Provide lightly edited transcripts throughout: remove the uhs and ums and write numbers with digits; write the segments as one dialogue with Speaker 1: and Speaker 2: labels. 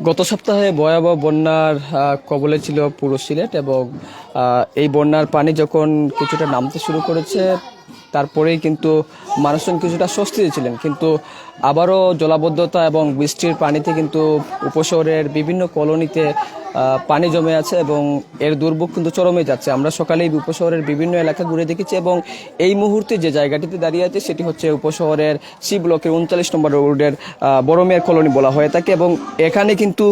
Speaker 1: গত সপ্তাহে ভয়াবহ বন্যার কবলে ছিল পুরো সিলেট এবং এই বন্যার পানি যখন কিছুটা নামতে শুরু করেছে তারপরেই কিন্তু মানুষজন কিছুটা স্বস্তিতে ছিলেন, কিন্তু আবারও জলাবদ্ধতা এবং বৃষ্টির পানিতে কিন্তু উপশহরের বিভিন্ন কলোনিতে পানি জমে আছে এবং এর দুর্ভোগ কিন্তু চরমে যাচ্ছে। আমরা সকালেই উপশহরের বিভিন্ন এলাকা ঘুরে দেখেছি এবং এই মুহূর্তে যে জায়গাটিতে দাঁড়িয়ে আছে সেটি হচ্ছে উপশহরের সি ব্লকের 39 নম্বর রোডের বড়মেয়ার কলোনি বলা হয়ে থাকে এবং এখানে কিন্তু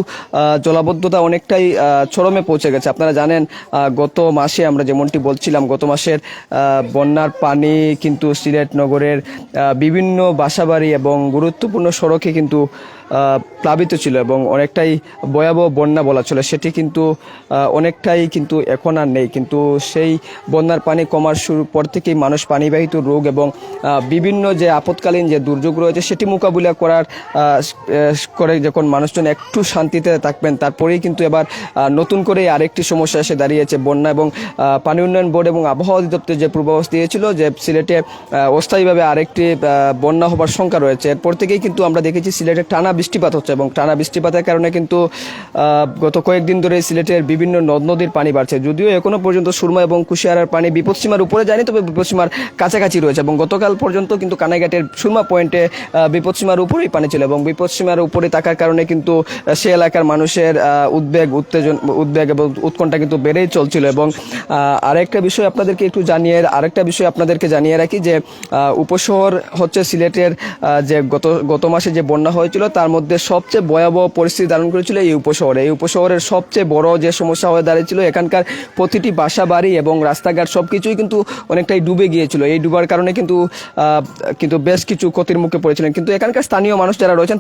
Speaker 1: জলাবদ্ধতা অনেকটাই চরমে পৌঁছে গেছে। আপনারা জানেন গত মাসে আমরা যেমনটি বলছিলাম, গত মাসের বন্যার পানি কিন্তু সিলেট নগরের বিভিন্ন বাসাবাড়ি এবং গুরুত্বপূর্ণ সড়কে কিন্তু প্লাবিত ছিল এবং অনেকটাই ভয়াবহ বন্যা বলা চলে। সেটি কিন্তু অনেকটাই কিন্তু এখন আর নেই, কিন্তু সেই বন্যার পানি কমার শুরু পর থেকেই মানুষ পানিবাহিত রোগ এবং বিভিন্ন যে আপৎকালীন যে দুর্যোগ রয়েছে সেটি মোকাবিলা করে যখন মানুষজন একটু শান্তিতে থাকবেন, তারপরেই কিন্তু এবার নতুন করে আরেকটি সমস্যা এসে দাঁড়িয়েছে বন্যা। এবং পানি উন্নয়ন বোর্ড এবং আবহাওয়া অধিদপ্তর যে পূর্বাভাস দিয়েছিল যে সিলেটে অস্থায়ীভাবে আরেকটি বন্যা হবার শঙ্কা রয়েছে, এরপর থেকেই কিন্তু আমরা দেখেছি সিলেটে টানা বৃষ্টিপাত হচ্ছে এবং টানা বৃষ্টিপাতের কারণে কিন্তু গত কয়েকদিন ধরে সিলেটের বিভিন্ন নদ নদীর পানি বাড়ছে। যদিও এখনো পর্যন্ত সুরমা এবং কুশিয়ারার পানি বিপদসীমার উপরে যায়নি, তবে বিপদসীমার কাছাকাছি রয়েছে এবং গতকাল পর্যন্ত কিন্তু কানাইঘাটের সুরমা পয়েন্টে বিপদসীমার উপরেই পানি ছিল এবং বিপদসীমার উপরে থাকার কারণে কিন্তু সে এলাকার মানুষের উদ্বেগ এবং উৎকণ্ঠা কিন্তু বেড়েই চলছিল। এবং আরেকটা বিষয় আপনাদেরকে জানিয়ে রাখি যে উপশহর হচ্ছে সিলেটের যে গত মাসে যে বন্যা হয়েছিল তার মধ্যে সবচেয়ে ভয়াবহ পরিস্থিতি ধারণ করেছিল এই উপশহরের সবচেয়ে বড় যে সমস্যা হয়ে দাঁড়িয়েছিল, এখানকার প্রতিটি বাসা বাড়ি এবং রাস্তাঘাট সবকিছুই কিন্তু অনেকটাই ডুবে গিয়েছিল। এই ডুবার কারণে কিন্তু বেশ কিছু ক্ষতির মুখে পড়েছিলেন। কিন্তু এখানকার স্থানীয় মানুষ যারা রয়েছেন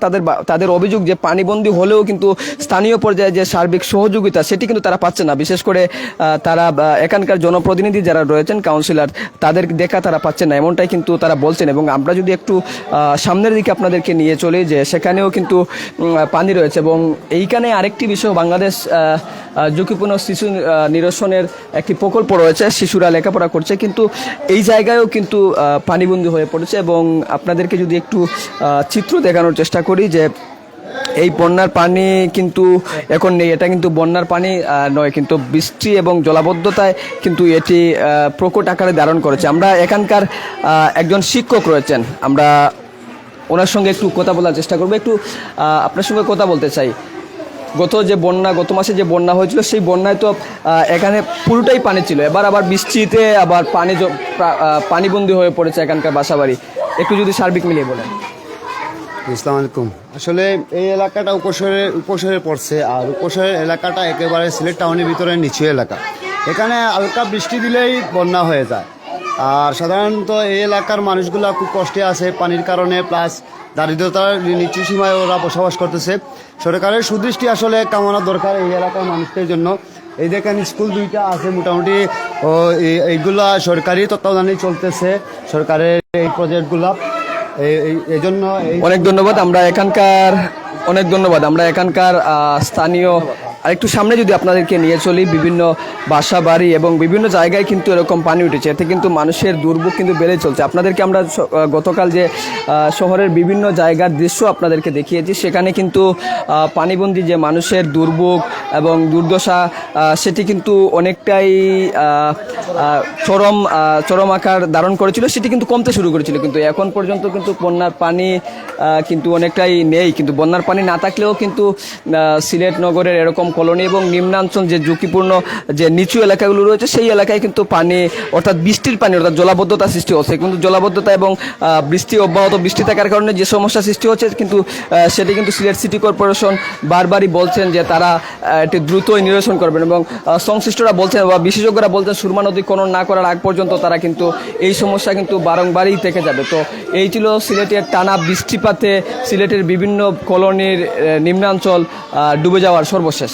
Speaker 1: তাদের অভিযোগ যে পানিবন্দী হলেও কিন্তু স্থানীয় পর্যায়ে যে সার্বিক সহযোগিতা সেটি কিন্তু তারা পাচ্ছে না। বিশেষ করে তারা এখানকার জনপ্রতিনিধি যারা রয়েছেন, কাউন্সিলর, তাদের দেখা তারা পাচ্ছেন না, এমনটাই কিন্তু তারা বলছেন। এবং আমরা যদি একটু সামনের দিকে আপনাদেরকে নিয়ে চলি, যে সেখানেও কিন্তু পানি রয়েছে এবং এইখানে আরেকটি বিষয়, বাংলাদেশ ঝুঁকিপূর্ণ শিশু নিরসনের একটি প্রকল্প রয়েছে, শিশুরা লেখাপড়া করছে, কিন্তু এই জায়গায়ও কিন্তু পানিবন্দী হয়ে পড়েছে। এবং আপনাদেরকে যদি একটু চিত্র দেখানোর চেষ্টা করি, যে এই বন্যার পানি কিন্তু এখন নেই, এটা কিন্তু বন্যার পানি নয়, কিন্তু বৃষ্টি এবং জলাবদ্ধতায় কিন্তু এটি প্রকট আকারে ধারণ করেছে। আমরা এখানকার একজন শিক্ষক রয়েছেন, আমরা ওনার সঙ্গে একটু কথা বলার চেষ্টা করবো। একটু আপনার সঙ্গে কথা বলতে চাই। গত মাসে যে বন্যা হয়েছিল সেই বন্যায় তো এখানে পুরোটাই পানি ছিল, এবার আবার বৃষ্টিতে আবার পানিবন্দী হয়ে পড়েছে এখানকার বাসাবাড়ি। একটু যদি সার্বিক মিলিয়ে বলেন।
Speaker 2: আসসালামু আলাইকুম। আসলে এই এলাকাটা উপশহরে পড়ছে, আর উপশহরের এলাকাটা একেবারে সিলেট টাউনের ভিতরে নিচু এলাকা। এখানে হালকা বৃষ্টি দিলেই বন্যা হয়ে যায়, আর সাধারণত এই এলাকার মানুষগুলো খুব কষ্টে আছে পানির কারণে, প্লাস দারিদ্রতার নিচু সীমায় ওরা বসবাস করতেছে। সরকারের সুদৃষ্টি আসলে কামনা দরকার এই এলাকার মানুষদের জন্য। এই দেখেন স্কুল দুইটা আছে, মোটামুটি এইগুলা সরকারি তত্ত্বাবধানেই চলতেছে, সরকারের এই প্রজেক্টগুলা। এই জন্য
Speaker 1: অনেক ধন্যবাদ। আমরা এখানকার স্থানীয় আরেকটু সামনে যদি আপনাদেরকে নিয়ে চলি, বিভিন্ন বাসা বাড়ি এবং বিভিন্ন জায়গায় কিন্তু এরকম পানি উঠেছে, এতে কিন্তু মানুষের দুর্ভোগ কিন্তু বেড়ে চলছে। আপনাদেরকে আমরা গতকাল যে শহরের বিভিন্ন জায়গার দৃশ্য আপনাদেরকে দেখিয়েছি, সেখানে কিন্তু পানিবন্দী যে মানুষের দুর্ভোগ এবং দুর্দশা সেটি কিন্তু অনেকটাই চরম আকার ধারণ করেছিল, সেটি কিন্তু কমতে শুরু করেছিল। কিন্তু এখন পর্যন্ত কিন্তু বন্যার পানি কিন্তু অনেকটাই নেই, কিন্তু বন্যার পানি না থাকলেও কিন্তু সিলেট নগরের এরকম কলোনি এবং নিম্নাঞ্চল যে ঝুঁকিপূর্ণ যে নিচু এলাকাগুলো রয়েছে সেই এলাকায় কিন্তু পানি অর্থাৎ বৃষ্টির পানি অর্থাৎ জলাবদ্ধতা সৃষ্টি হচ্ছে। কিন্তু জলাবদ্ধতা এবং অব্যাহত বৃষ্টি থাকার কারণে যে সমস্যা সৃষ্টি হচ্ছে, কিন্তু সেটি কিন্তু সিলেট সিটি কর্পোরেশন বারবারই বলছেন যে তারা এটি দ্রুতই নিরসন করবেন এবং সংশ্লিষ্টরা বলছেন বা বিশেষজ্ঞরা বলছেন সুরমা নদী খনন না করার আগ পর্যন্ত তারা কিন্তু এই সমস্যা কিন্তু বারংবারই থেকে যাবে। তো এই ছিল সিলেটের টানা বৃষ্টিপাতে সিলেটের বিভিন্ন কলোনির নিম্নাঞ্চল ডুবে যাওয়ার সর্বশেষ।